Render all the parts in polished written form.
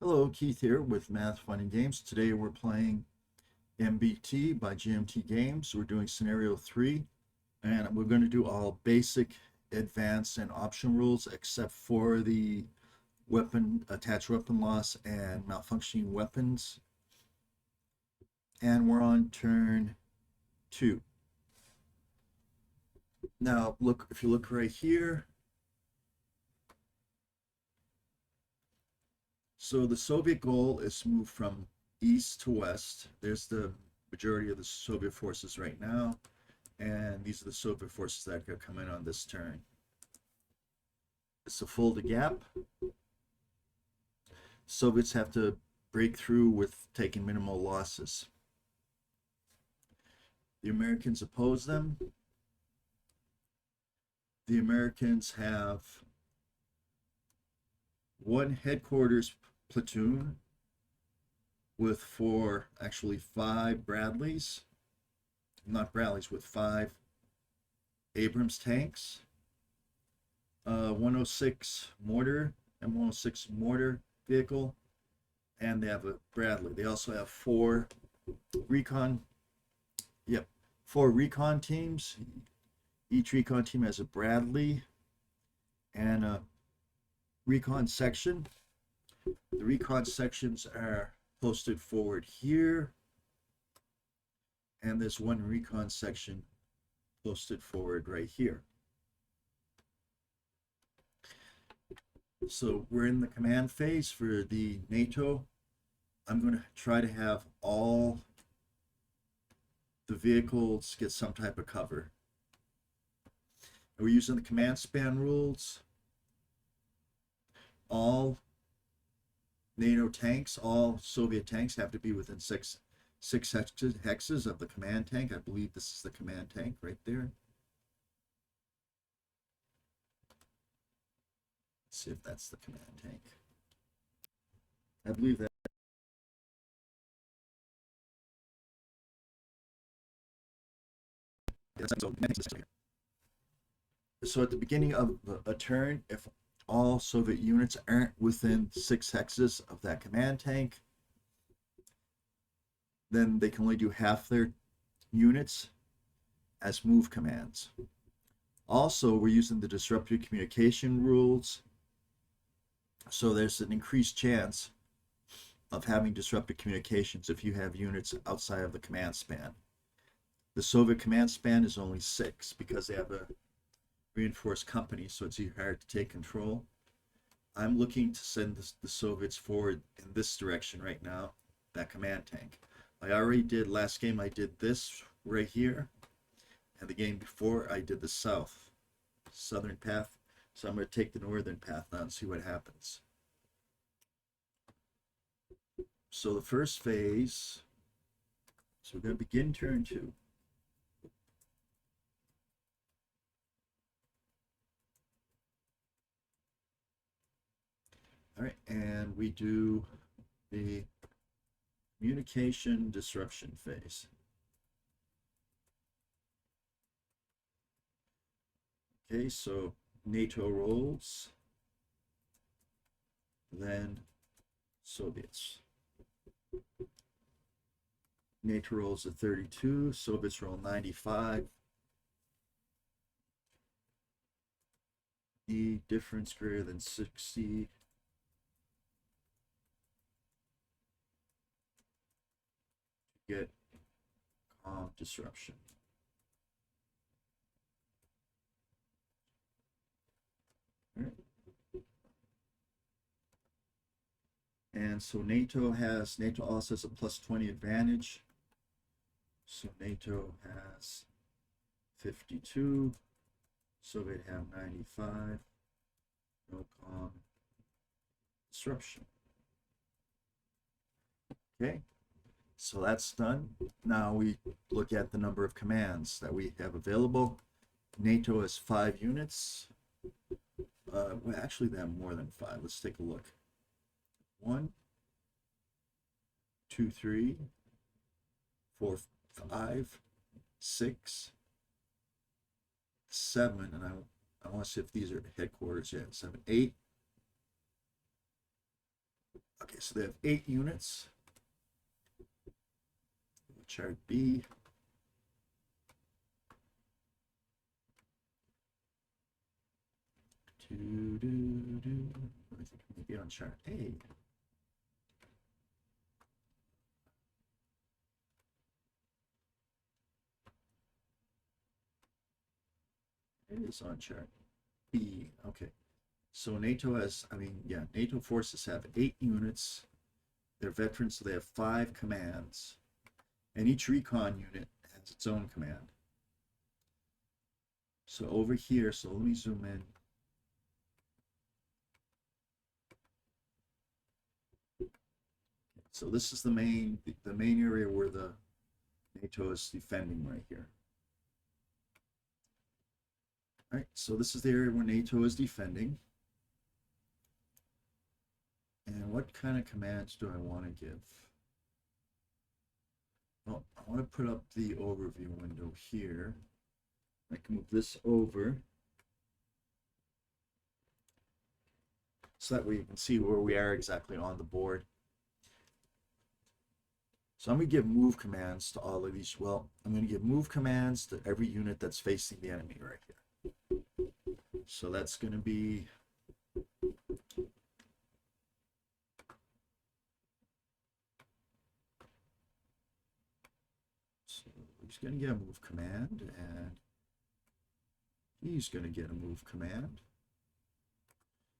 Hello, Keith here with Math Fun and Games. Today we're playing MBT by GMT Games. We're doing scenario 3, and we're going to do all basic, advanced, and option rules except for the attached weapon loss and malfunctioning weapons. And we're on turn 2. Now, if you look right here, so the Soviet goal is to move from east to west. There's the majority of the Soviet forces right now, and these are the Soviet forces that could come in on this turn. It's to fill the gap. Soviets have to break through with taking minimal losses. The Americans oppose them. The Americans have one headquarters platoon with five Bradleys, not Bradleys, with 5 Abrams tanks, 106 mortar and 106 mortar vehicle, and they have a Bradley. They also have 4 recon teams. Each recon team has a Bradley and a recon section. The recon sections are posted forward here, and there's one recon section posted forward right here. So we're in the command phase for the NATO. I'm going to try to have all the vehicles get some type of cover. And we're using the command span rules. All NATO tanks, all Soviet tanks have to be within six hexes of the command tank. I believe this is the command tank right there. Let's see if that's the command tank. I believe that. So at the beginning of a turn, if all Soviet units aren't within 6 hexes of that command tank, then they can only do half their units as move commands. Also, we're using the disrupted communication rules, so there's an increased chance of having disrupted communications if you have units outside of the command span. The Soviet command span is only 6 because they have a reinforced company, so it's hard to take control. I'm looking to send the Soviets forward in this direction right now, that command tank. I already did, last game I did this right here, and the game before I did the southern path, so I'm going to take the northern path now and see what happens. So the first phase, so we're going to begin turn 2. All right, and we do the communication disruption phase. Okay, so NATO rolls, then Soviets. NATO rolls a 32, Soviets roll 95. The difference greater than 60. Get disruption. All right. And so NATO also has a +20 advantage. So NATO has 52. Soviet have 95. No disruption. Okay. So that's done. Now we look at the number of commands that we have available. NATO has 5 units. Well, actually, they have more than 5. Let's take a look. 1, 2, 3, 4, 5, 6, 7, and I want to see if these are headquarters yet. 7, 8. Okay, so they have 8 units. Chart B. I think maybe on chart A. It is on chart B. Okay. So NATO has, NATO forces have 8 units. They're veterans, so they have 5 commands. And each recon unit has its own command. So over here, so let me zoom in. So this is the main area where the NATO is defending right here. All right, so this is the area where NATO is defending. And what kind of commands do I want to give? Well, I want to put up the overview window here. I can move this over so that way you can see where we are exactly on the board. So I'm going to give move commands to all of these. Well, I'm going to give move commands to every unit that's facing the enemy right here. So that's going to be he's going to get a move command, and he's going to get a move command.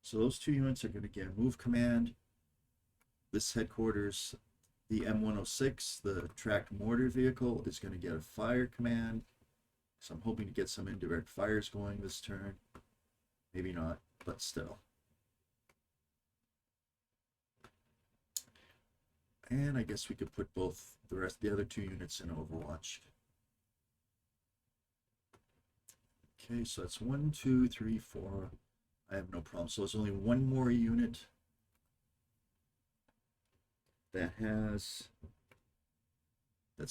So those 2 units are going to get a move command. This headquarters, the M106, the tracked mortar vehicle, is going to get a fire command. So I'm hoping to get some indirect fires going this turn. Maybe not, but still. And I guess we could put both the other 2 units in Overwatch. Okay, so that's 1, 2, 3, 4. I have no problem. So there's only one more unit that's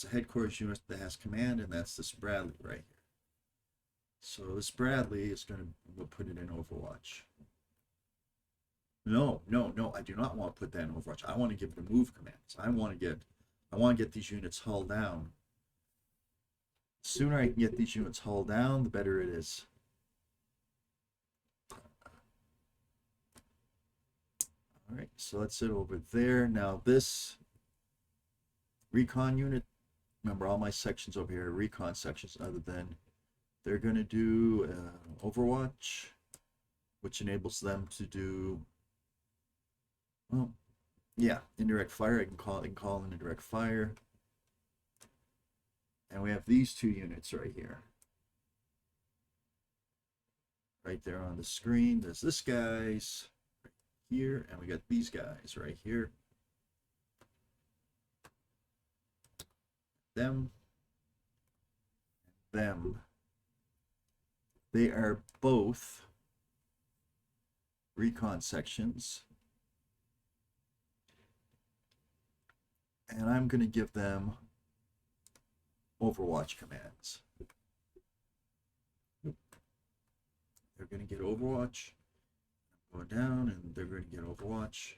a headquarters unit that has command, and that's this Bradley right here. So this Bradley is we'll put it in Overwatch. No, I do not want to put that in Overwatch. I want to give the move commands. I want to get these units hulled down. The sooner I can get these units hulled down, the better it is. All right, so that's it over there. Now this recon unit, remember all my sections over here are recon sections, other than they're going to do Overwatch, which enables them to do, well, yeah, indirect fire. I can call in indirect fire. And we have these 2 units right here. Right there on the screen. There's this guy's right here, and we got these guys right here. Them. They are both recon sections. And I'm going to give them Overwatch commands. They're going to get Overwatch. Going down, and they're going to get Overwatch.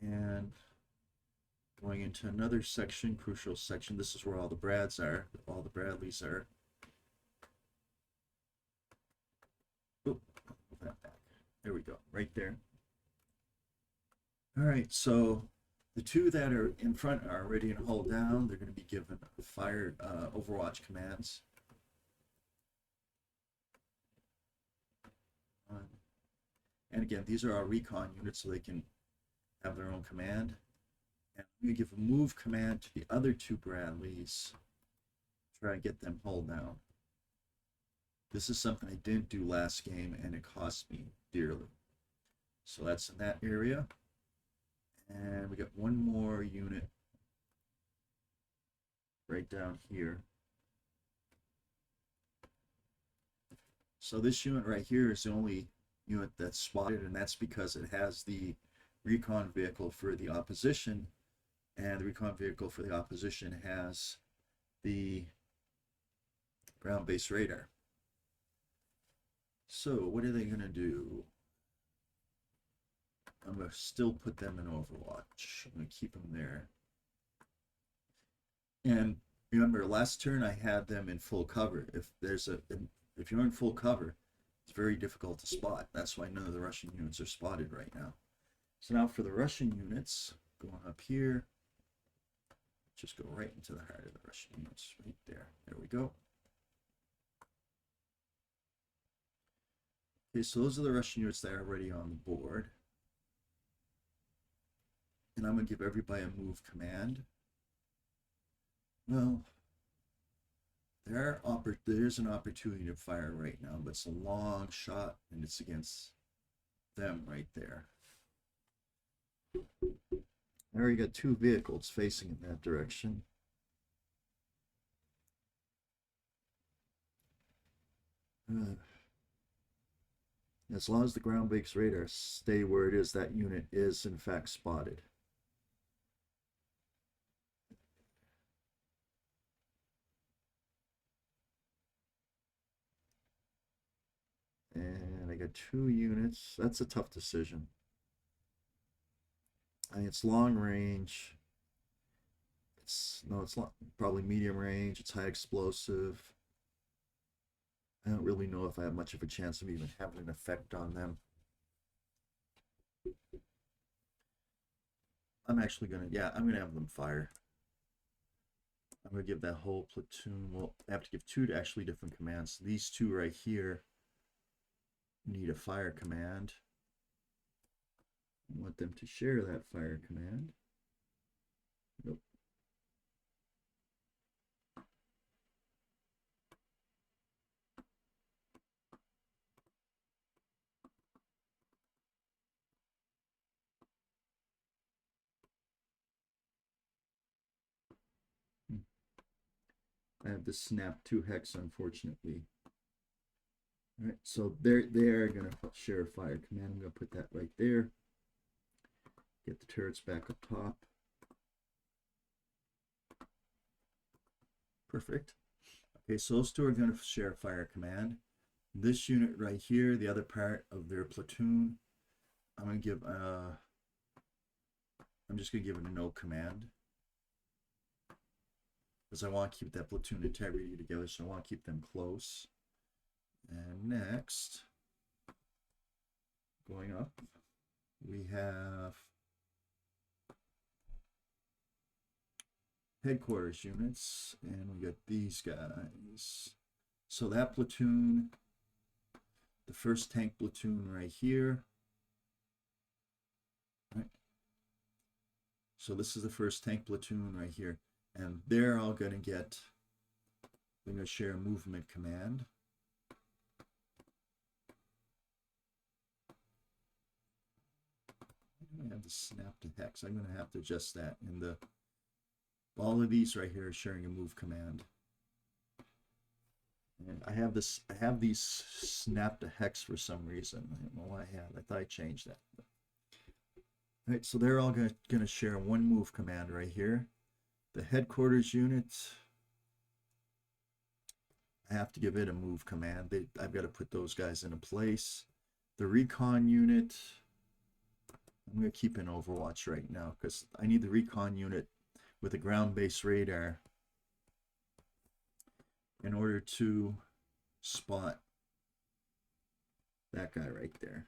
And going into another section, crucial section. This is where all the Brads are, all the Bradleys are. Oop, move that back. There we go, right there. All right, so the 2 that are in front are ready to hold down. They're going to be given fire Overwatch commands. And again, these are our recon units, so they can have their own command. And I'm going to give a move command to the other 2 Bradleys. Try and get them hulled down. This is something I didn't do last game, and it cost me dearly. So that's in that area. And we got one more unit right down here. So this unit right here is the only unit that's spotted, and that's because it has the recon vehicle for the opposition, and the recon vehicle for the opposition has the ground-based radar. So what are they going to do? I'm going to still put them in Overwatch. I'm going to keep them there. And remember, last turn I had them in full cover. If you're in full cover, it's very difficult to spot. That's why none of the Russian units are spotted right now. So now for the Russian units, going up here, just go right into the heart of the Russian units, right there. There we go. Okay, so those are the Russian units that are already on the board. And I'm going to give everybody a move command. Well, there's an opportunity to fire right now, but it's a long shot, and it's against them right there. I already got 2 vehicles facing in that direction. As long as the ground-based radar stay where it is, that unit is in fact spotted. And I got 2 units. That's a tough decision. I mean, it's long range. It's probably medium range. It's high explosive. I don't really know if I have much of a chance of even having an effect on them. I'm gonna have them fire. I'm gonna give that whole platoon, well, I have to give 2 to actually different commands. These 2 right here need a fire command. I want them to share that fire command. Nope. I have to snap 2 hex, unfortunately. All right, so they're gonna share a fire command. I'm gonna put that right there. Get the turrets back up top. Perfect. Okay, so those 2 are gonna share a fire command. This unit right here, the other part of their platoon, I'm just gonna give it a no command, because I want to keep that platoon integrity together, so I want to keep them close. And next, going up, we have headquarters units, and we got these guys. So that platoon, the first tank platoon right here. Right. So this is the first tank platoon right here, and they're all going to share a movement command. I have to snap to hex. I'm going to have to adjust that. And all of these right here are sharing a move command. And I have these snap to hex for some reason. I don't know why I thought I changed that. All right, so they're all going to share one move command right here. The headquarters unit, I have to give it a move command. I've got to put those guys into place. The recon unit, I'm going to keep in Overwatch right now because I need the recon unit with a ground-based radar in order to spot that guy right there.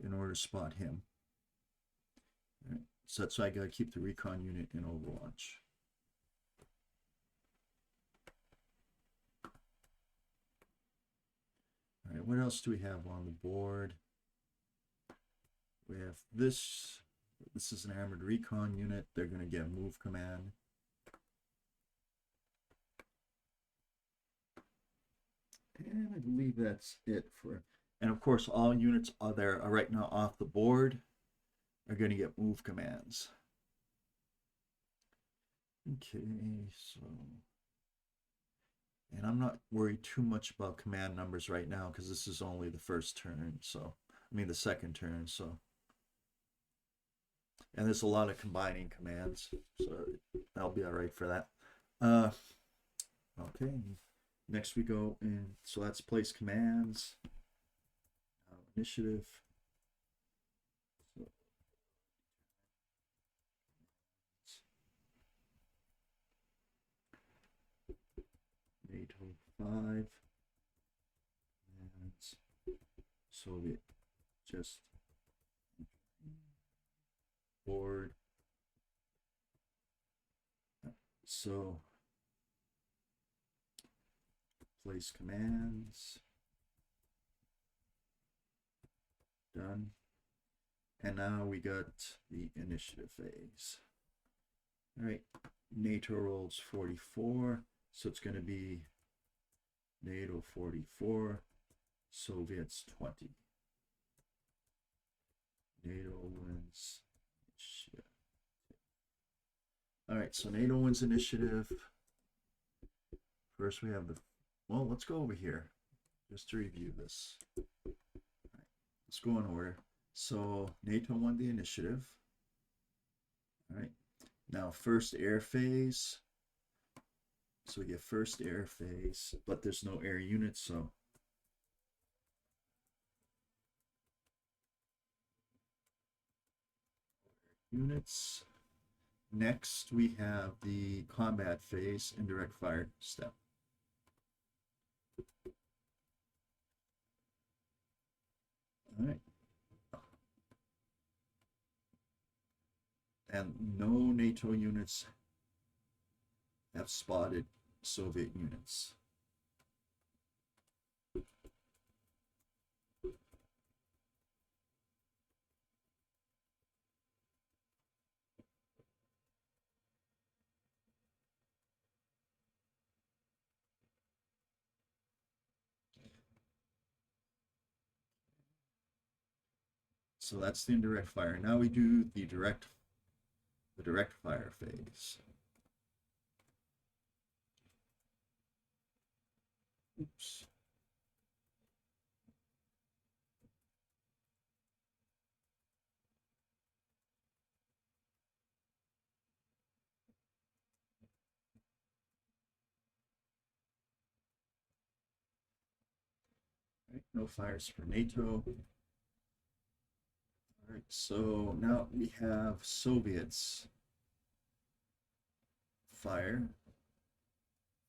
In order to spot him. All right. So that's why I got to keep the recon unit in Overwatch. All right, what else do we have on the board? We have this. This is an armored recon unit. They're going to get a move command. And I believe that's it for. And of course, all units are right now off the board are going to get move commands. Okay, so. And I'm not worried too much about command numbers right now because this is only the first turn. So, I mean the second turn. So. And there's a lot of combining commands, so I'll be all right for that. Okay, Next we go in, so that's place commands, initiative. So, NATO 5, and Soviet just board. So place commands, done. And now we got the initiative phase. All right, NATO rolls 44, so it's going to be NATO 44, Soviets 20. NATO wins. All right, so NATO wins initiative. First we have the, well, let's go over here just to review this. All right, let's go in order. So NATO won the initiative. All right, now first air phase. So we get first air phase, but there's no air units, so units. Next, we have the combat phase, indirect fire step. All right. And no NATO units have spotted Soviet units. So that's the indirect fire. Now we do the direct fire phase. Oops. Right, no fires for NATO. All right, so now we have Soviets fire.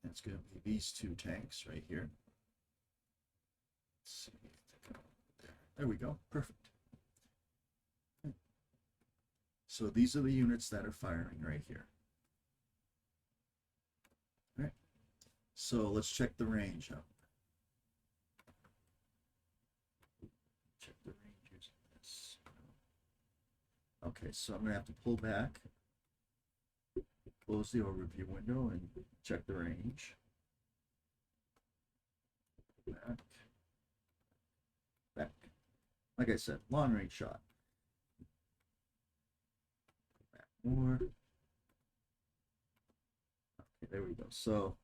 That's going to be these two tanks right here. Let's see. There we go. Perfect. So these are the units that are firing right here. All right. So let's check the range out. Check the range using this. Okay, so I'm going to have to pull back, close the overview window, and check the range. Back. Back. Like I said, long range shot. Back more. Okay, there we go. So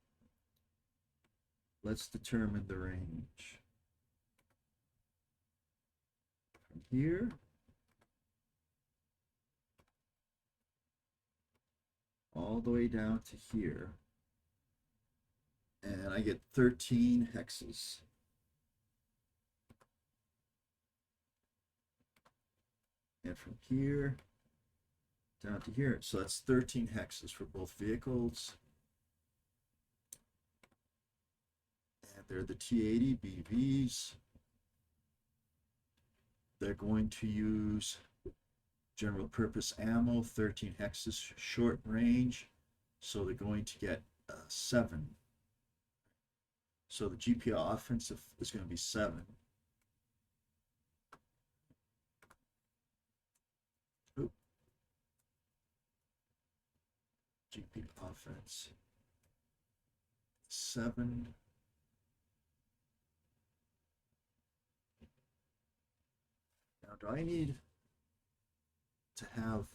let's determine the range. From here all the way down to here. And I get 13 hexes. And from here down to here, so that's 13 hexes for both vehicles. And they're the T-80 BVs. They're going to use general purpose ammo, 13 hexes, short range. So they're going to get 7. So the GPO offensive is going to be 7. Oop. GP offense 7. Now, do I need to have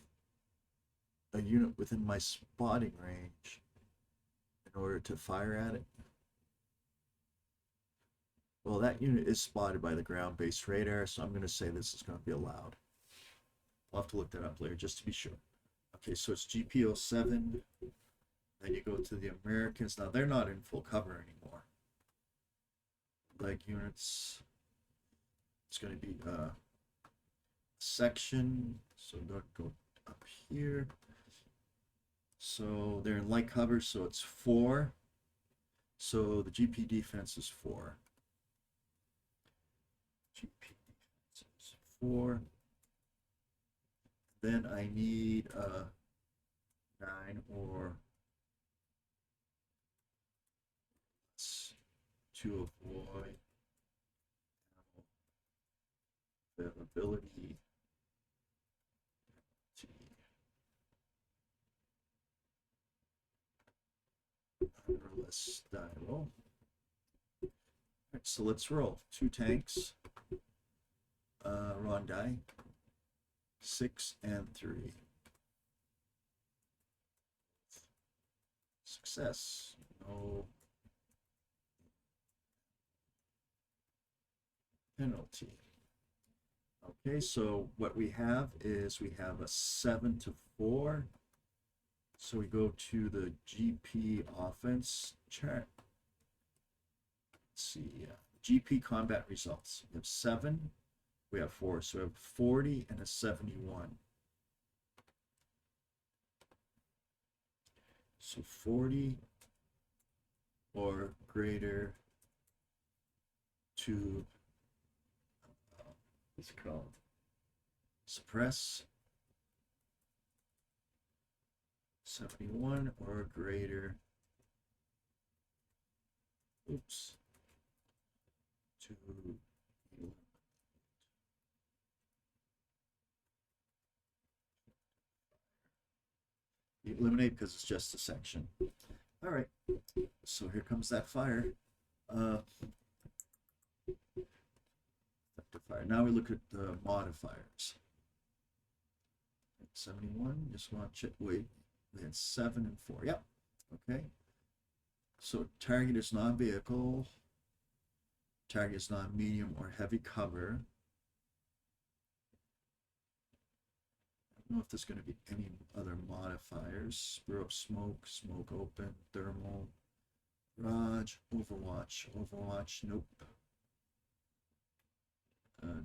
a unit within my spotting range in order to fire at it? Well, that unit is spotted by the ground-based radar, so I'm going to say this is going to be allowed. I'll have to look that up later just to be sure. Okay, so it's GPO 7. Then you go to the Americans. Now, they're not in full cover anymore. like units. It's going to be a section. So go up here. So they're in light cover, so it's 4. So the GP defense is 4. GP defense is 4. Then I need a 9 or to avoid availability less die roll. All right, so let's roll 2 tanks. Wrong die. 6 and 3. Success. No penalty. Okay, so what we have is we have a 7 to 4. So we go to the GP offense chart. Let's see, GP combat results. We have 7, we have 4. So we have 40 and a 71. So 40 or greater to what's it called? Suppress. 71 or greater. Oops. To eliminate because it's just a section. All right. So here comes that fire. Fire. Now we look at the modifiers. 71. Just want to check. Wait. We had 7 and 4. Yep. Okay. So target is non-vehicle. Target is non-medium or heavy cover. I don't know if there's going to be any other modifiers. Spur up smoke, smoke open, thermal, garage, overwatch, overwatch, nope.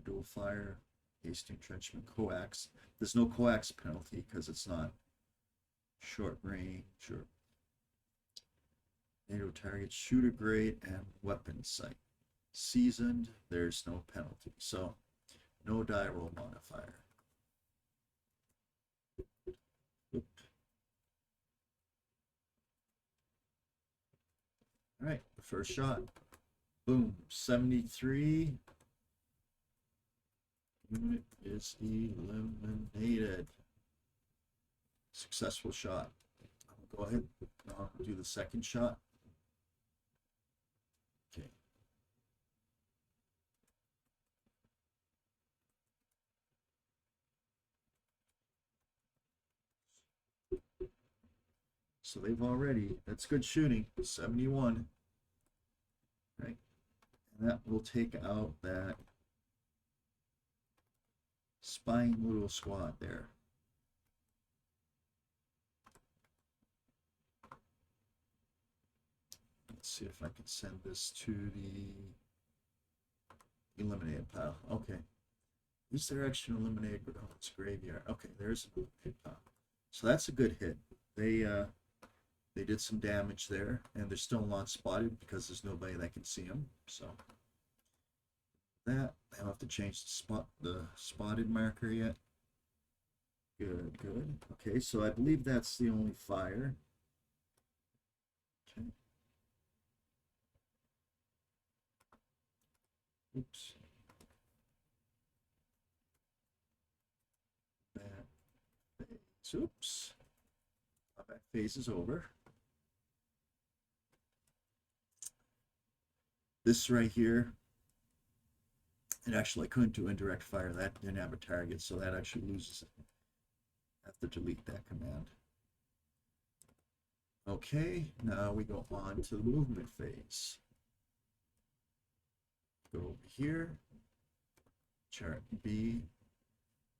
Dual fire, hasty entrenchment, coax. There's no coax penalty because it's not short range or NATO target, shooter grade, and weapon sight. Seasoned, there's no penalty. So no die roll modifier. Oop. All right, the first shot. Boom, 73. Unit is eliminated. Successful shot. I'll go ahead and do the second shot. Okay. So they've already, that's good shooting, 71. Right? And that will take out that spying little squad there. Let's see if I can send this to the eliminated pile. Okay. Is there extra eliminated? Oh, it's graveyard. Okay, there's an eliminated pile. So that's a good hit. They did some damage there, and they're still not spotted because there's nobody that can see them. So that I don't have to change the spotted marker yet. Good, good. Okay, so I believe that's the only fire. Okay. Oops. That phase. Oops. That phase is over. This right here, and actually I couldn't do indirect fire. That didn't have a target, so that actually loses it. I have to delete that command. Okay, now we go on to the movement phase. Go over here, chart B,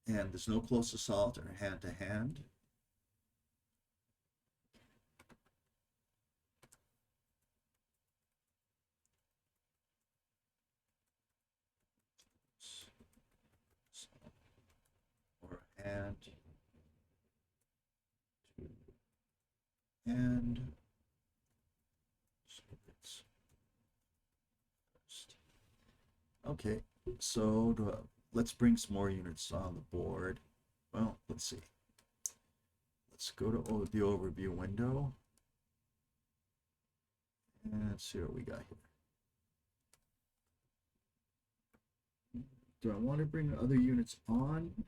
and there's no close assault or hand-to-hand. Okay, so let's bring some more units on the board. Well, let's see. Let's go to the overview window. And let's see what we got here. Do I want to bring other units on?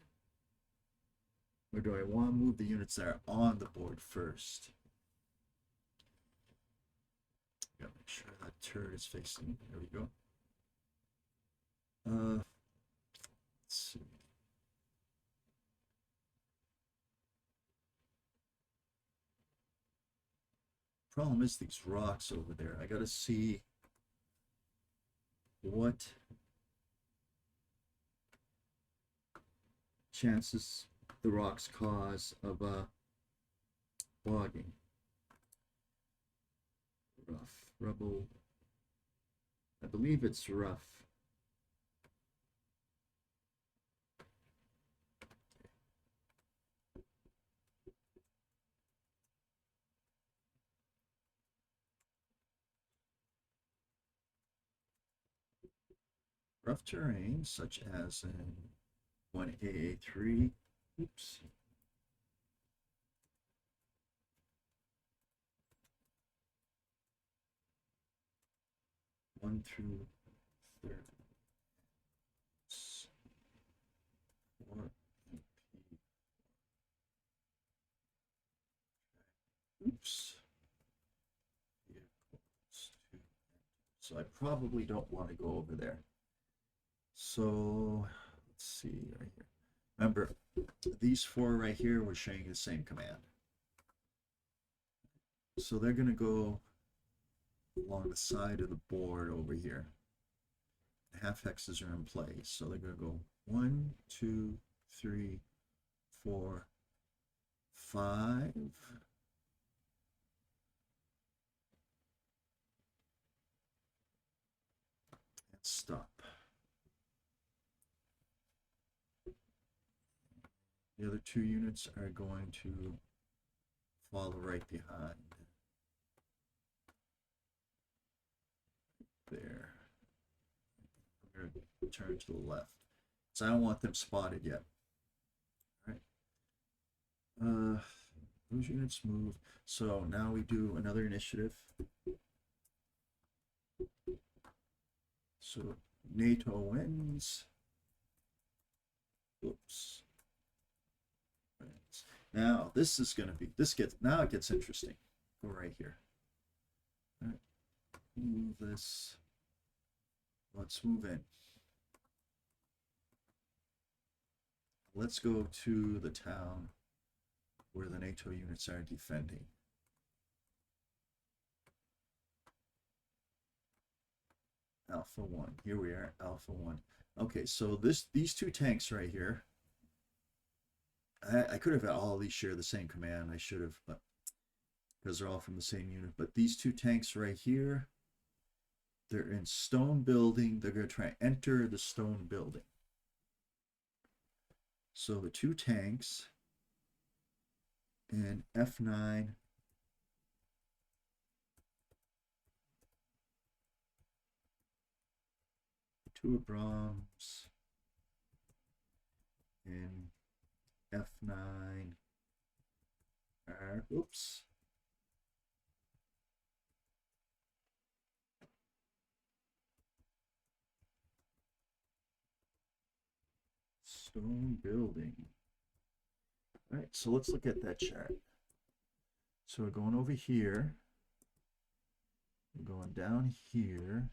Or do I want to move the units that are on the board first? Gotta make sure that turret is facing. There we go. Let's see. Problem is these rocks over there. I gotta see what chances the rocks cause of bogging. Rough, rubble. I believe it's rough. Rough terrain, such as in 1AA3. Oops. One through 30. Oops. So I probably don't want to go over there. So let's see right here. Remember, these four right here were sharing the same command. So they're going to go along the side of the board over here. Half hexes are in place. So they're going to go 1, 2, 3, 4, 5. And stop. The other two units are going to follow right behind. There. I'm going to turn to the left. So I don't want them spotted yet. All right. Those units move. So now we do another initiative. So NATO wins. Oops. Now this is going to be, now it gets interesting. Go right here. All right. Move this. Let's move in. Let's go to the town where the NATO units are defending. Alpha 1. Here we are, Alpha 1. Okay, so these two tanks right here, I could have had all these share the same command. I should have, but because they're all from the same unit. But these two tanks right here, they're in stone building. They're going to try and enter the stone building. So the two tanks and F9 two of Brahms and F9 are, oops. Stone building. All right, so let's look at that chart. So we're going over here. We're going down here.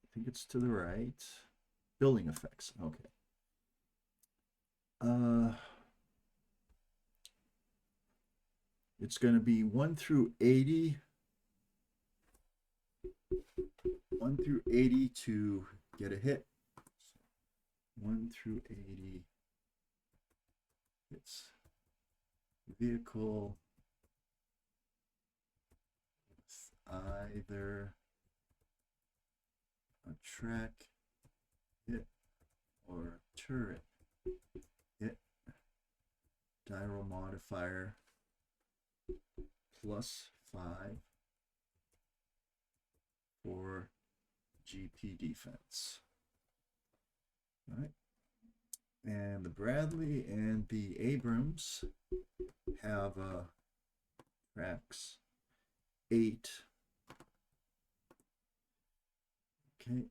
I think it's to the right. Building effects. Okay. It's going to be 1 through 80. 1 through 80 to get a hit. 1 through 80. It's vehicle with either a track hit or turret hit. Gyro modifier +5 for GP defense. All right. And the Bradley and the Abrams have tracks 8. Okay.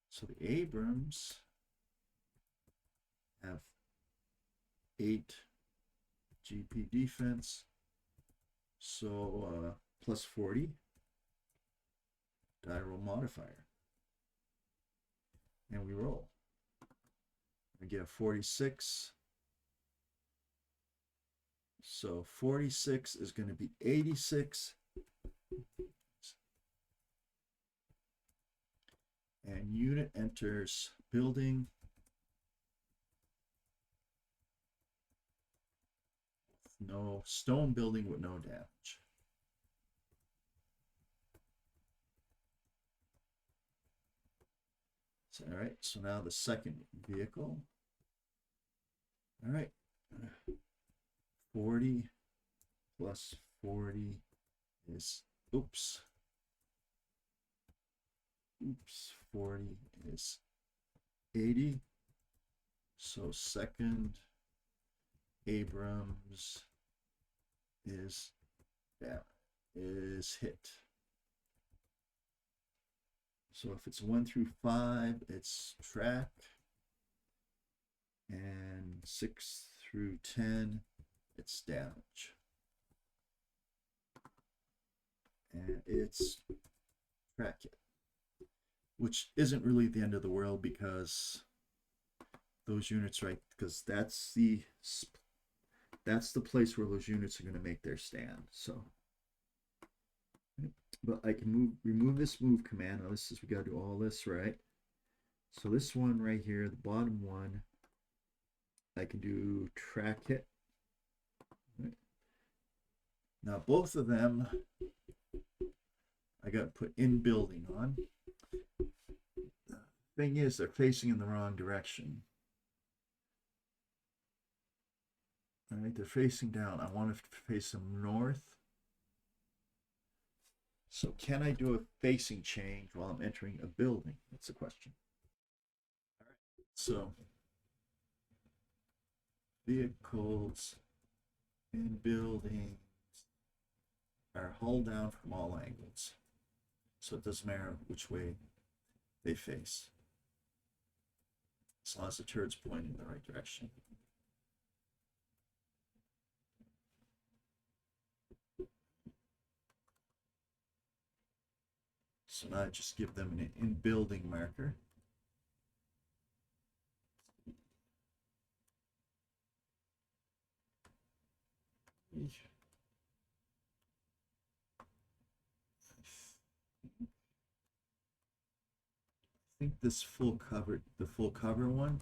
So the Abrams have 8 GP defense. So plus 40 die roll modifier. And we roll. We get a 46. So 46 is going to be 86. And unit enters building. No stone building with no damage. So, all right, so now the second vehicle. All right, 40 plus 40 is, oops, 40 is 80. So second Abrams is hit. So if it's 1 through 5, it's track, and 6 through 10, it's damage. And it's track hit, which isn't really the end of the world because those units, right? Because that's the place where those units are going to make their stand. So, but I can remove this move command. Now this is, we got to do all this, right? So this one right here, the bottom one, I can do track hit. Right. Now both of them, I got to put in building on. The thing is, they're facing in the wrong direction. All right, they're facing down. I want to face them north. So can I do a facing change while I'm entering a building? That's the question. All right, so vehicles and buildings are hull down from all angles. So it doesn't matter which way they face, as long as the turret's pointing in the right direction. So now I just give them an in-building marker. I think this the full cover one,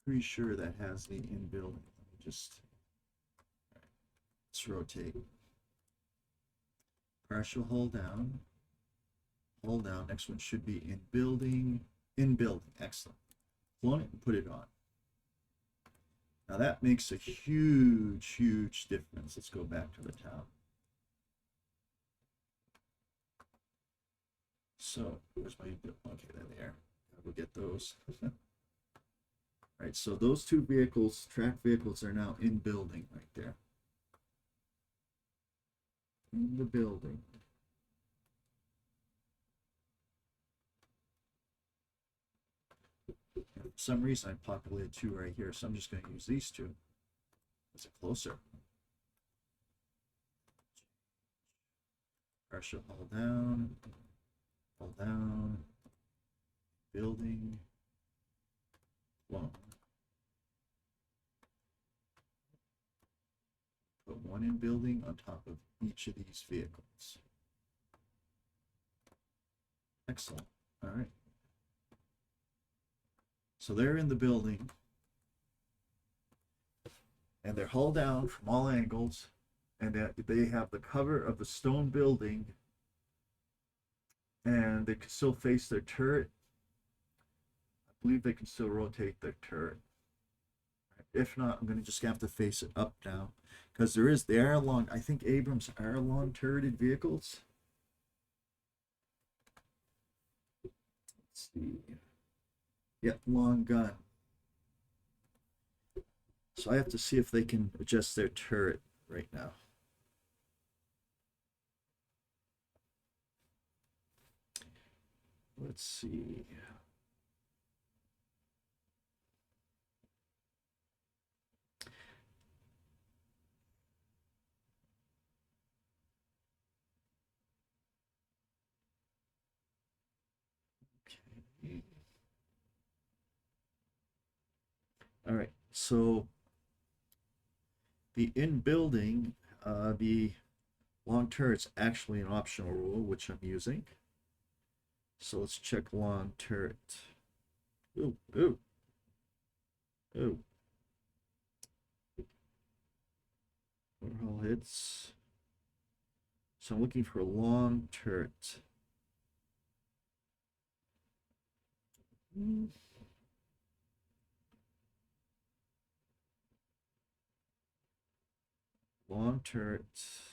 pretty sure that has the in-building. Let me just, let's rotate. Partial hold down. Hold down. Next one should be in building. In building. Excellent. Clone it and put it on. Now that makes a huge, huge difference. Let's go back to the town. So where's my, okay, they're there. We'll get those. All right, so those two vehicles, track vehicles, are now in building right there. In the building. And for some reason I populated 2 right here, so I'm just going to use these 2. Is it closer? Pressure, hold down, building, clone. Put 1 in building on top of each of these vehicles. Excellent. All right. So they're in the building, and they're hull down from all angles, and they have the cover of the stone building, and they can still face their turret. I believe they can still rotate their turret. If not, I'm going to just have to face it up now, Because they are long, I think Abrams are long turreted vehicles. Let's see. Yep, long gun. So I have to see if they can adjust their turret right now. Let's see. Okay. All right, so the in-building, the long turret's actually an optional rule, which I'm using. So let's check long turret. Ooh, ooh, ooh. Overall hits. So I'm looking for a long turret. Long turret.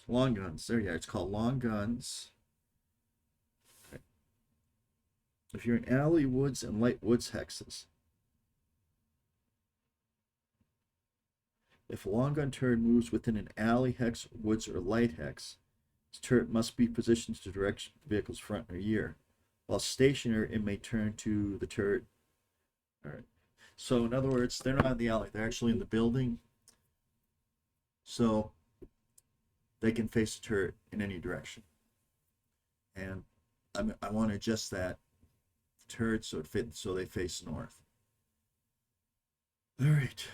Long guns. There you go. It's called long guns. Okay. If you're in alley, woods, and light woods hexes. If a long gun turret moves within an alley hex, woods, or light hex, its turret must be positioned to direct the vehicle's front or rear. While stationary, it may turn to the turret. All right. So in other words, they're not in the alley; they're actually in the building. So they can face the turret in any direction. And I want to adjust that turret so they face north. All right.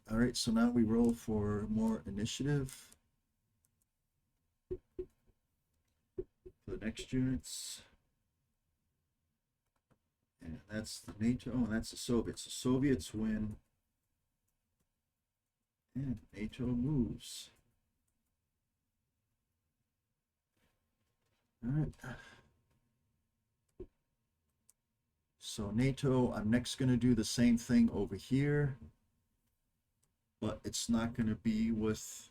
All right, so now we roll for more initiative for the next units. And that's the NATO, and that's the Soviets. The Soviets win. And NATO moves. All right. So NATO, I'm next going to do the same thing over here, but it's not going to be with.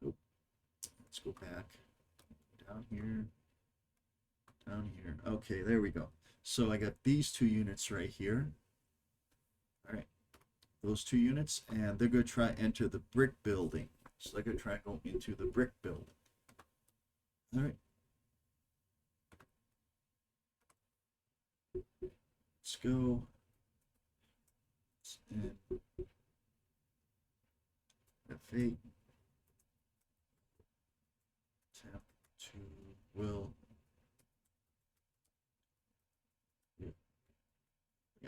Oh, let's go back down here. Down here. Okay, there we go. So I got these two units right here. All right, those two units, and they're going to try enter the brick building. So they're going to try and go into the brick building. All right. Let's go. And F8. Tap to will.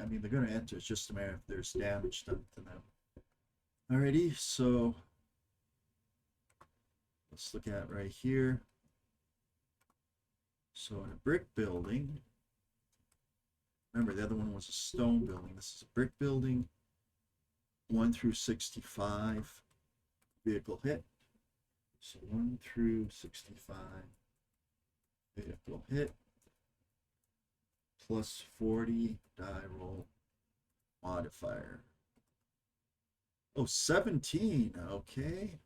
I mean, they're going to enter. It's just a matter if there's damage done to them. Alrighty, so let's look at right here. So in a brick building, remember the other one was a stone building. This is a brick building. 1 through 65 vehicle hit. So 1 through 65 vehicle hit. Plus 40 die roll modifier. Oh, 17. Okay.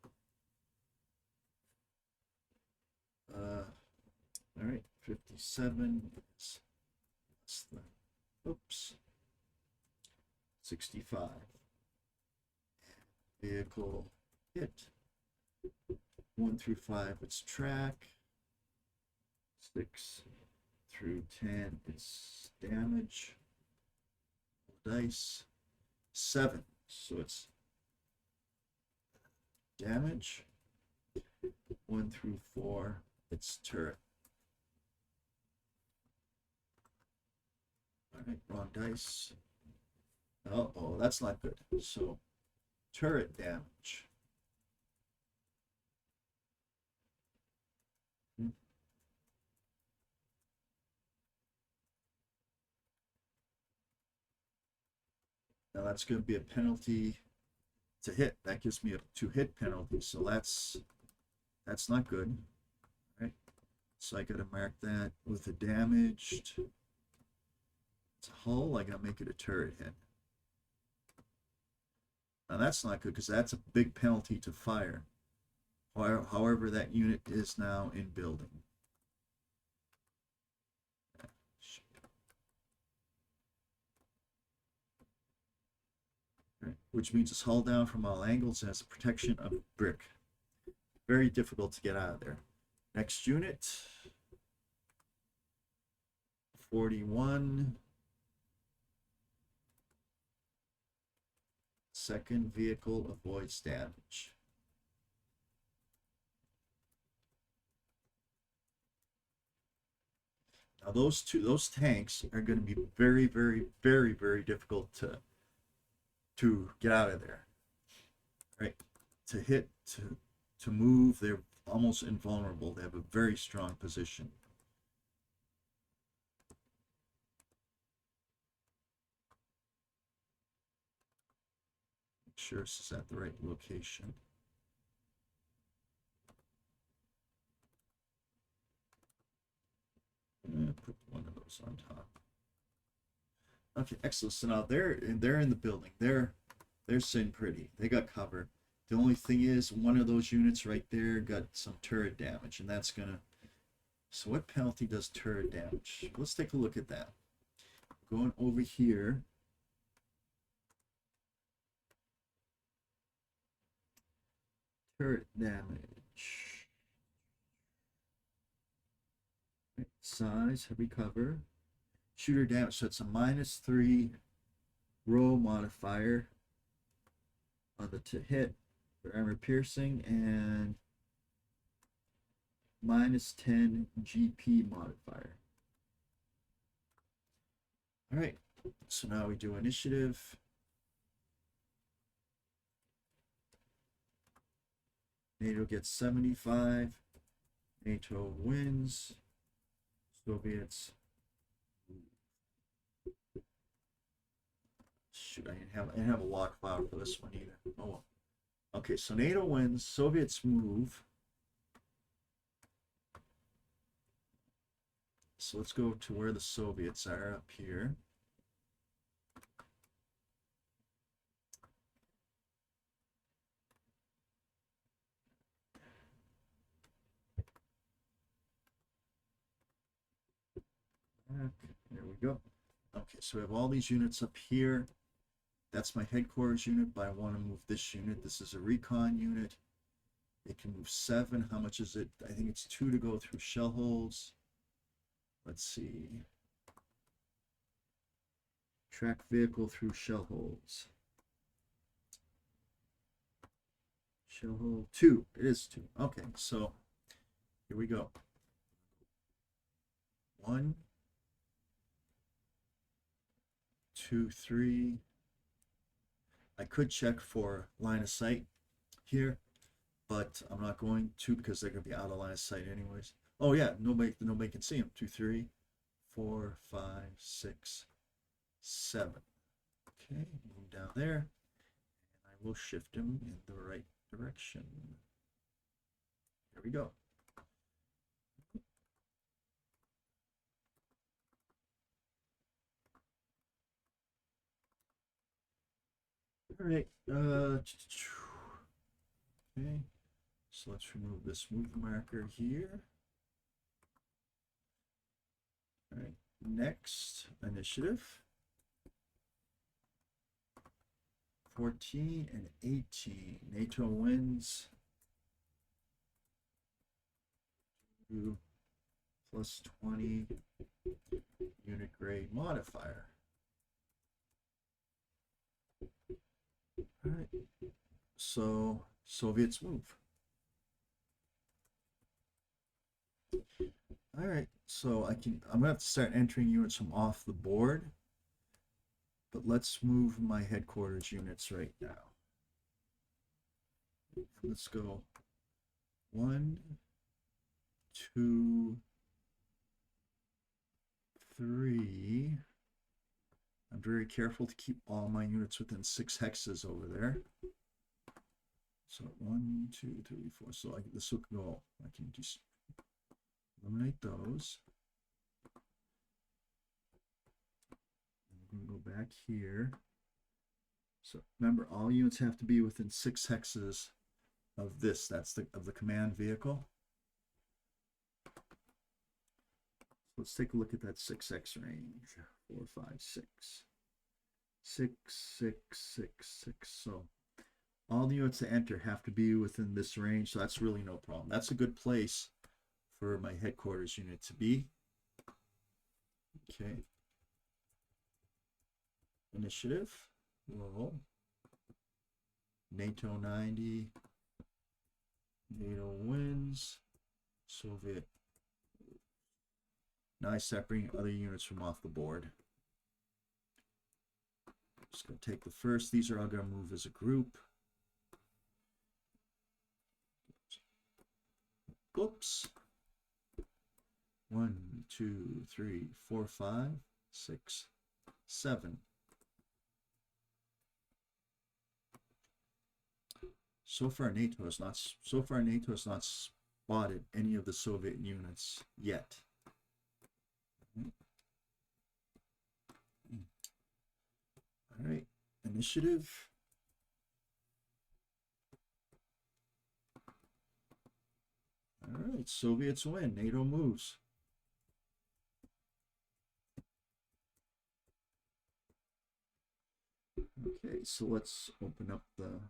All right. 57 is less than, oops, 65. Vehicle hit. 1 through 5, it's track. 6 through 10 is damage. Dice. 7, so it's damage. 1 through 4, it's turret. All right, wrong dice. Oh, that's not good. So turret damage. Now that's going to be a penalty to hit. That gives me a 2-hit penalty, so that's not good. All right, so I got to mark that with a damaged. It's a hull. I got to make it a turret hit. Now that's not good because that's a big penalty to fire. However, that unit is now in building. Right. Which means it's hull down from all angles and has a protection of brick. Very difficult to get out of there. Next unit, 41. Second vehicle avoids damage. Now those tanks are going to be very, very, very, very difficult to get out of there. Right? To hit, to move, they're almost invulnerable. They have a very strong position. Make sure this is at the right location. Put one of those on top. Okay, excellent. So now they're in the building. They're sitting pretty. They got cover. The only thing is one of those units right there got some turret damage, and that's gonna. So what penalty does turret damage? Let's take a look at that. Going over here. Turret damage. Right. Size, heavy cover. Shooter damage, so it's a -3 roll modifier on the to hit for armor piercing and -10 GP modifier. All right, so now we do initiative. NATO gets 75. NATO wins. Soviets. Shoot, I didn't have a lock file for this one either. Oh well. Okay, so NATO wins. Soviets move. So let's go to where the Soviets are up here. There we go. Okay, so we have all these units up here. That's my headquarters unit, but I want to move this unit. This is a recon unit. It can move 7. How much is it? I think it's 2 to go through shell holes. Let's see. Track vehicle through shell holes. Shell hole 2. It is 2. Okay, so here we go. 1, 2, 3. I could check for line of sight here, but I'm not going to because they're going to be out of line of sight anyways. Oh yeah, nobody can see them. 2, 3, 4, 5, 6, 7. Okay, move down there, and I will shift him in the right direction. There we go. All right. Okay. So let's remove this move marker here. All right. Next initiative. 14 and 18. NATO wins. Plus 20 unit grade modifier. All right. So Soviets move. All right. So I'm gonna have to start entering units from off the board. But let's move my headquarters units right now. Let's go 1, 2, 3. I'm very careful to keep all my units within 6 hexes over there. So 1, 2, 3, 4. So this will go. I can just eliminate those. I'm going to go back here. So remember, all units have to be within 6 hexes of this. That's the command vehicle. Let's take a look at that 6x range. 4, 5, 6. 6, 6, 6, 6. So all the units that enter have to be within this range, so that's really no problem. That's a good place for my headquarters unit to be. Okay. Initiative. Roll. NATO 90. NATO wins. Soviet. Now I start bringing other units from off the board. Just going to take the first. These are all going to move as a group. Oops. 1, 2, 3, 4, 5, 6, 7. So far NATO has not spotted any of the Soviet units yet. All right, initiative. All right, Soviets win. NATO moves. Okay, so let's open up the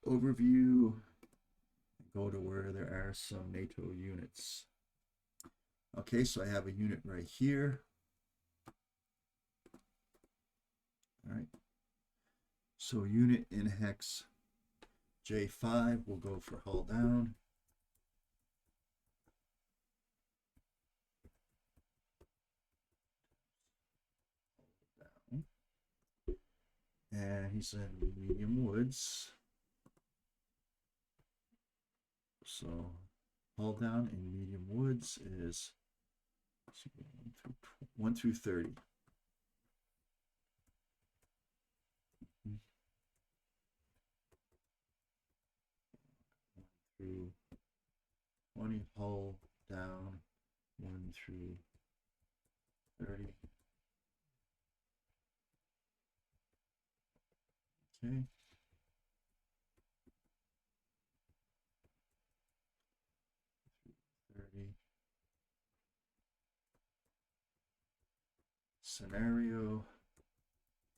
overview and go to where there are some NATO units. Okay, so I have a unit right here. All right. So unit in hex J5 will go for hull down. And he's in medium woods. So hull down in medium woods is 1 through 30. Through 20, hull down 1 through 30. Okay. Scenario,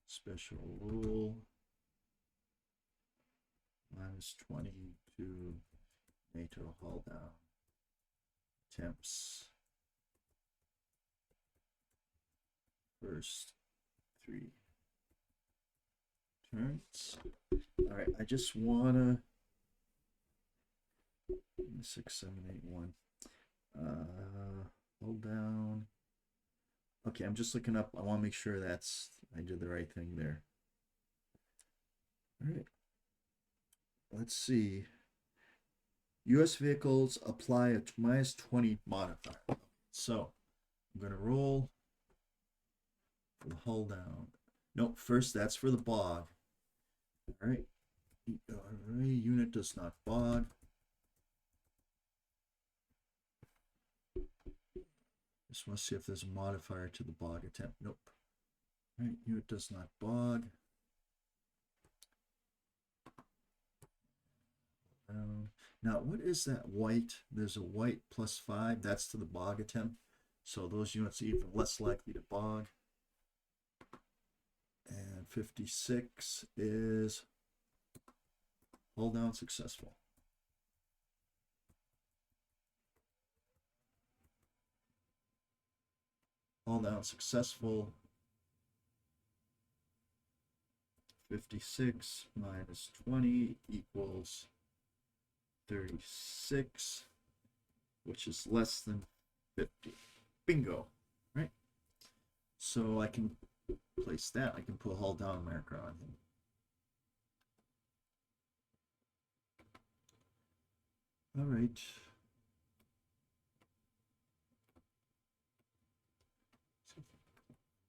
special rule, -20 to NATO hull down. Attempts. First 3 turns. All right, I just wanna 6, 7, 8, 1. Hold down. Okay, I'm just looking up. I want to make sure I did the right thing there. All right. Let's see. U.S. vehicles apply a -20 modifier. So I'm going to roll for the hull down. Nope, first that's for the bog. All right. Unit does not bog. Just want to see if there's a modifier to the bog attempt. Nope. All right, unit does not bog. Now, what is that white? There's a white +5. That's to the bog attempt. So those units are even less likely to bog. And 56 is hull down successful. Hull down successful. 56 -20 equals 36, which is less than 50. Bingo. Right? So I can place that. I can put a hull down marker on him. All right.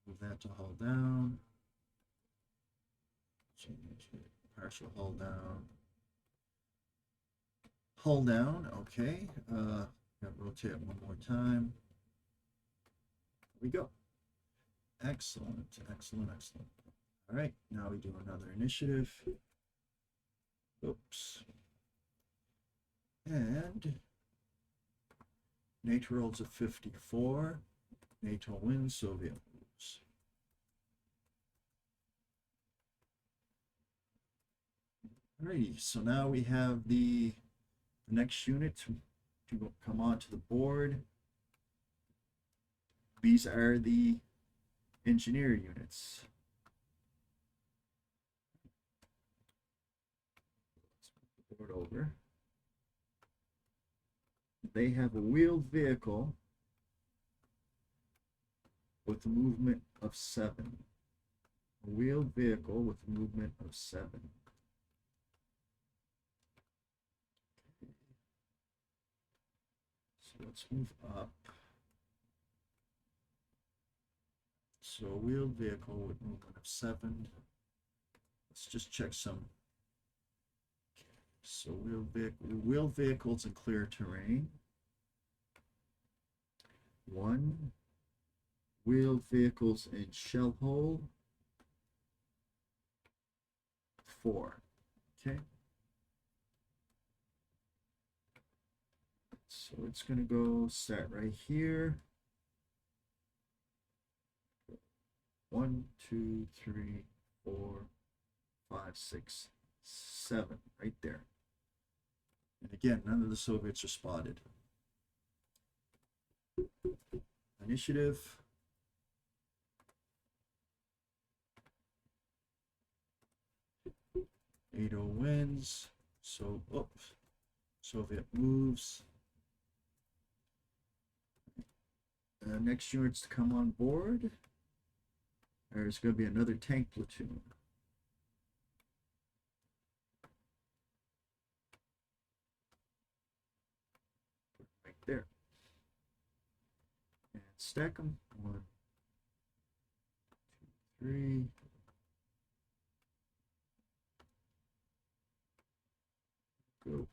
Move that to hull down. Change it. Partial hull down. Hull down. Okay. Rotate one more time. Here we go. Excellent, excellent, excellent. All right, now we do another initiative. Oops. And NATO rolls a 54. NATO wins, Soviet moves. Alrighty, so now we have the next unit to come onto the board. These are the engineer units. Let's move the board over. They have a wheeled vehicle with a movement of 7. A wheeled vehicle with a movement of 7. So let's move up. So a wheeled vehicle with movement of 7. Let's just check some. So wheeled vehicles in clear terrain. 1. Wheeled vehicles in shell hole. 4. Okay. So it's going to go start right here. 1, 2, 3, 4, 5, 6, 7, right there. And again, none of the Soviets are spotted. Initiative. NATO wins. So, oops. Soviet moves. Next units to come on board. There's going to be another tank platoon. Right there. And stack them. 1, 2, 3. Go.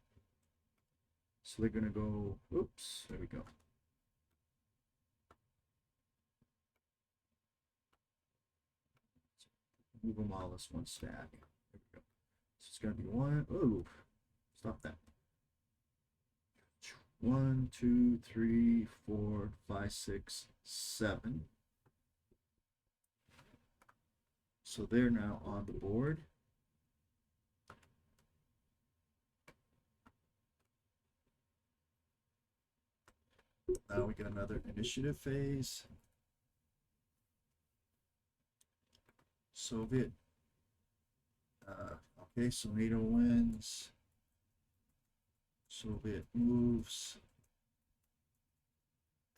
So they're going to go, oops, there we go. Move them all as one stack. There we go. So it's going to be 1, oh, stop that. 1, 2, 3, 4, 5, 6, 7. So they're now on the board. Now we got another initiative phase. Soviet. Okay, so NATO wins. Soviet moves.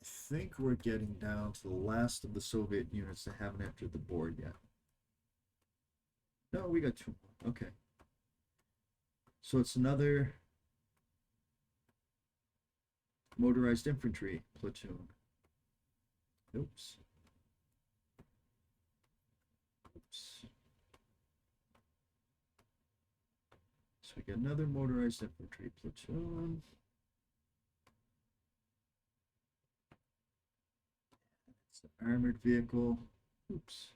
I think we're getting down to the last of the Soviet units that haven't entered the board yet. No, we got 2 more. Okay. So it's another motorized infantry platoon. Oops. Oops. So we get another motorized infantry platoon. It's an armored vehicle. Oops.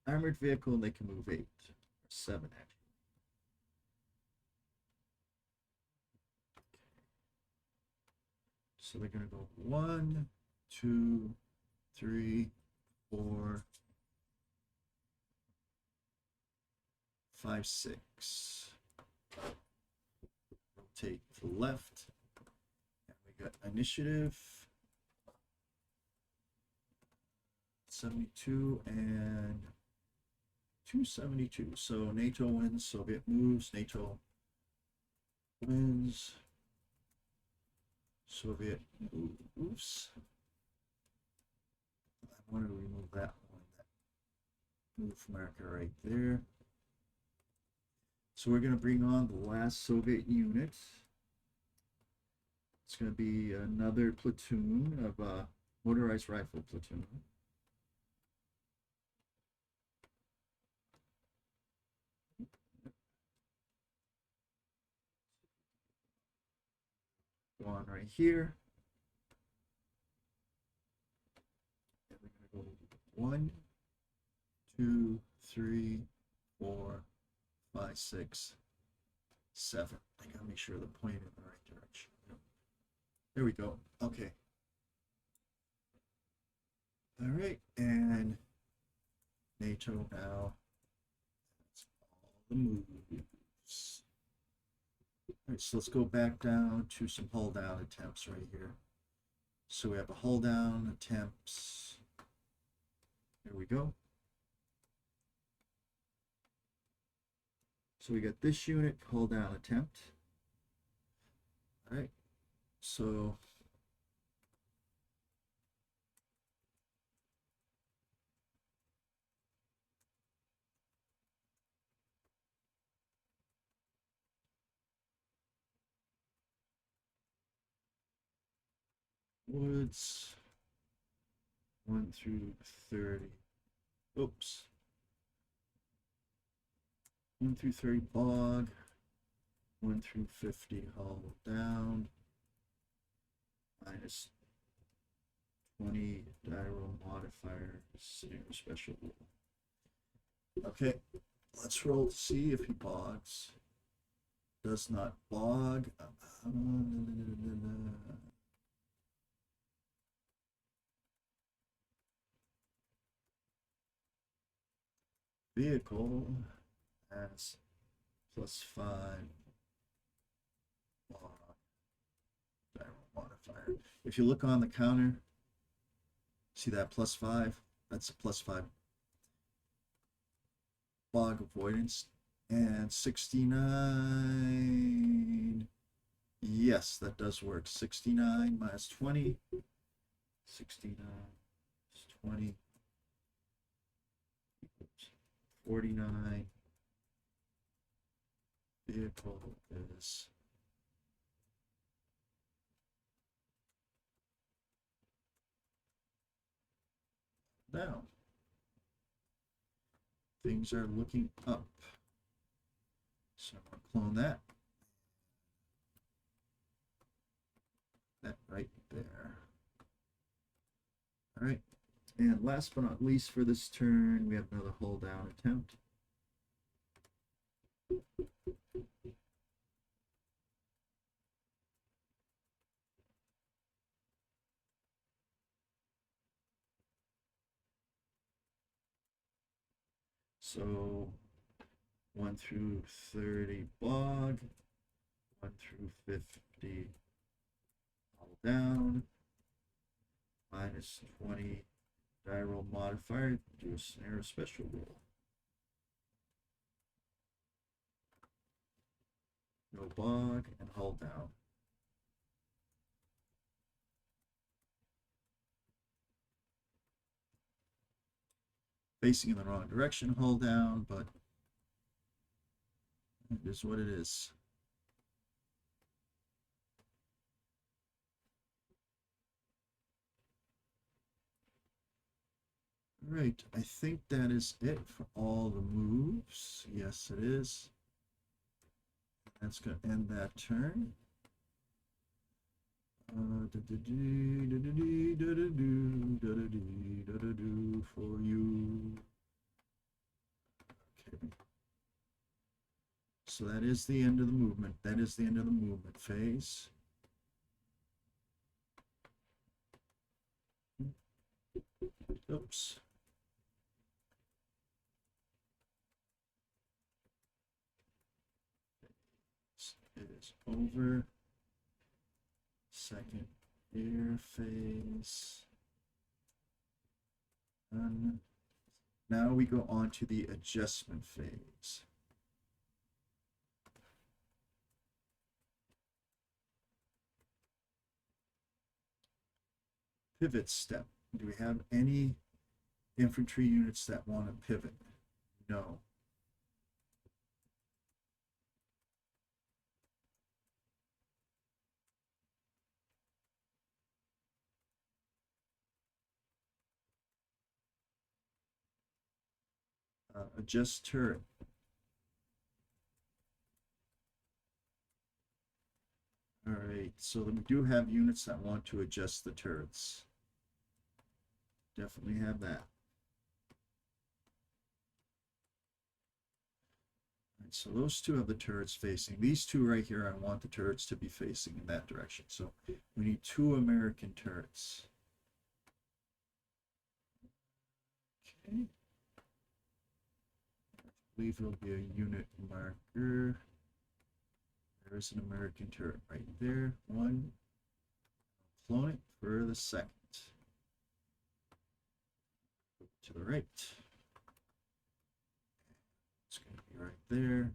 Armored vehicle, and they can move 8 or 7 actually. So they're going to go 1, 2, 3, 4, 5, 6. Rotate to the left. And we got initiative. 72 and 272. So NATO wins, Soviet moves, NATO wins, Soviet moves. I want to remove that one, that move marker right there. So we're going to bring on the last Soviet unit. It's going to be another platoon of a motorized rifle platoon. Go on right here. And we're going to go 1, 2, 3, 4, 5, 6, 7. I gotta make sure they're pointing in the right direction. Yep. There we go. Okay. All right, and NATO now. That's all the moves. All right, so let's go back down to some hold down attempts right here. So we have a hold down attempts. There we go. So we got this unit, hold down attempt. All right, so woods 1 through 30. Oops. 1 through 30 bog. 1 through 50 hold down. Minus 20 die roll modifier. Special rule. Okay, let's roll to see if he bogs. Does not bog. Vehicle has +5 bog die roll modifier. If you look on the counter, see that +5? That's a +5 bog avoidance. And 69. Yes, that does work. 69 minus 20. 69 minus 20. 49. Vehicle is down. Things are looking up. So I'm going to clone that. That right there. All right. And last but not least for this turn, we have another hold down attempt. So 1 through 30 bog, 1 through 50 hold down, minus 20 die roll modifier, do a scenario special roll. No bog and hold down. Facing in the wrong direction, hold down, but it is what it is. All right, I think that is it for all the moves. Yes, it is. That's going to end that turn. For you. Okay. So that is the end of the movement. That is the end of the movement phase. Oops. It is over. Second air phase. And now we go on to the adjustment phase. Pivot step. Do we have any infantry units that want to pivot? No. Adjust turret. All right, so we do have units that want to adjust the turrets. Definitely have that. so those two have the turrets facing. These two right here, I want the turrets to be facing in that direction. So we need 2 American turrets. Okay. I believe it'll be a unit marker. There's an American turret right there. 1. Clone it for the second. To the right. It's going to be right there.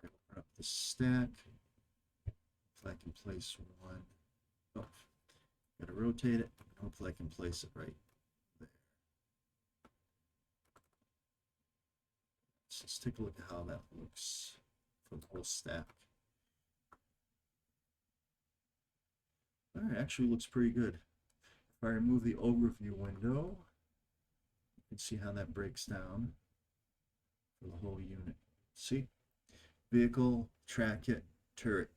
I open up the stack. Hopefully I can place 1. Oh, got to rotate it. Hopefully I can place it right there. So let's take a look at how that looks for the whole stack. All right, actually looks pretty good. If I remove the overview window, you can see how that breaks down for the whole unit. See? Vehicle, track it, turret,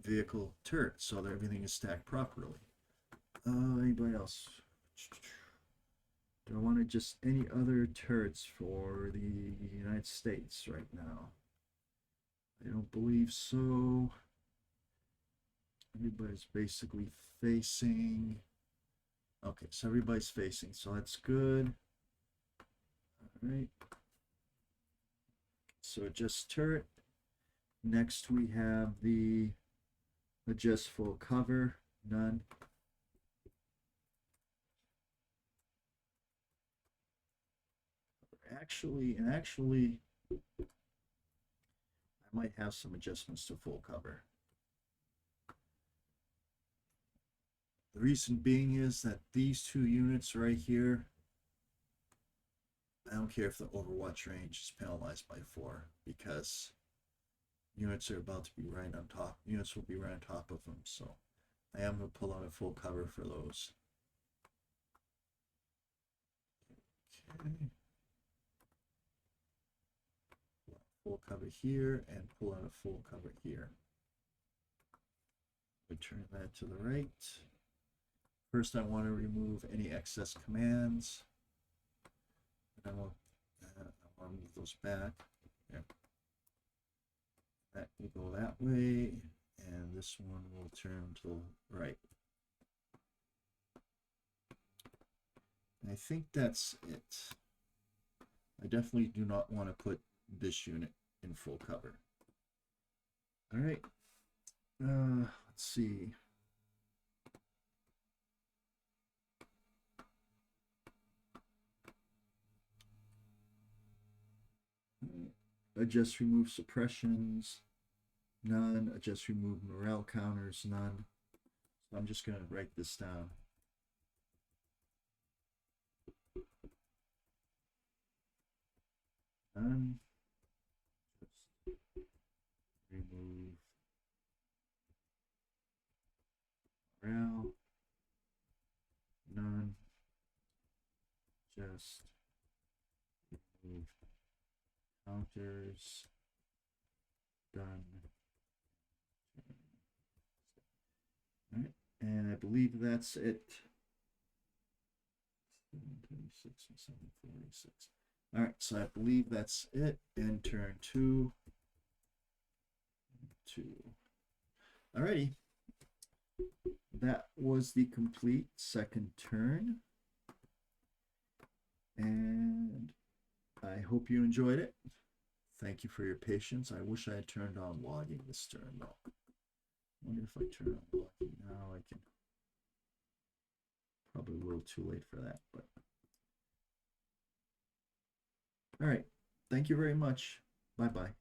vehicle, turret, so that everything is stacked properly. Anybody else? Do I want to just any other turrets for the United States right now? I don't believe so. Everybody's basically facing. Okay, so everybody's facing, so that's good. All right. So adjust turret. Next we have the adjust full cover, none. Actually, I might have some adjustments to full cover. The reason being is that these 2 units right here, I don't care if the overwatch range is penalized by 4, because units are about to be right on top. Units will be right on top of them, so I am going to pull out a full cover for those. Okay. Full cover here and pull out a full cover here. We turn that to the right. First, I want to remove any excess commands. And I want to move those back. There. That will go that way, and this one will turn to the right. I think that's it. I definitely do not want to put this unit in full cover. All right. Let's see. Adjust remove suppressions, none. Adjust remove morale counters, none. So I'm just going to write this down. None. Just remove morale. None. Just remove counters. Done. All right, and I believe that's it. 726 and 746. All right, so I believe that's it. And turn 2. All righty. That was the complete second turn. And I hope you enjoyed it. Thank you for your patience. I wish I had turned on logging this turn, though. I wonder if I turn on logging now, I can. Probably a little too late for that, but. All right. Thank you very much. Bye-bye.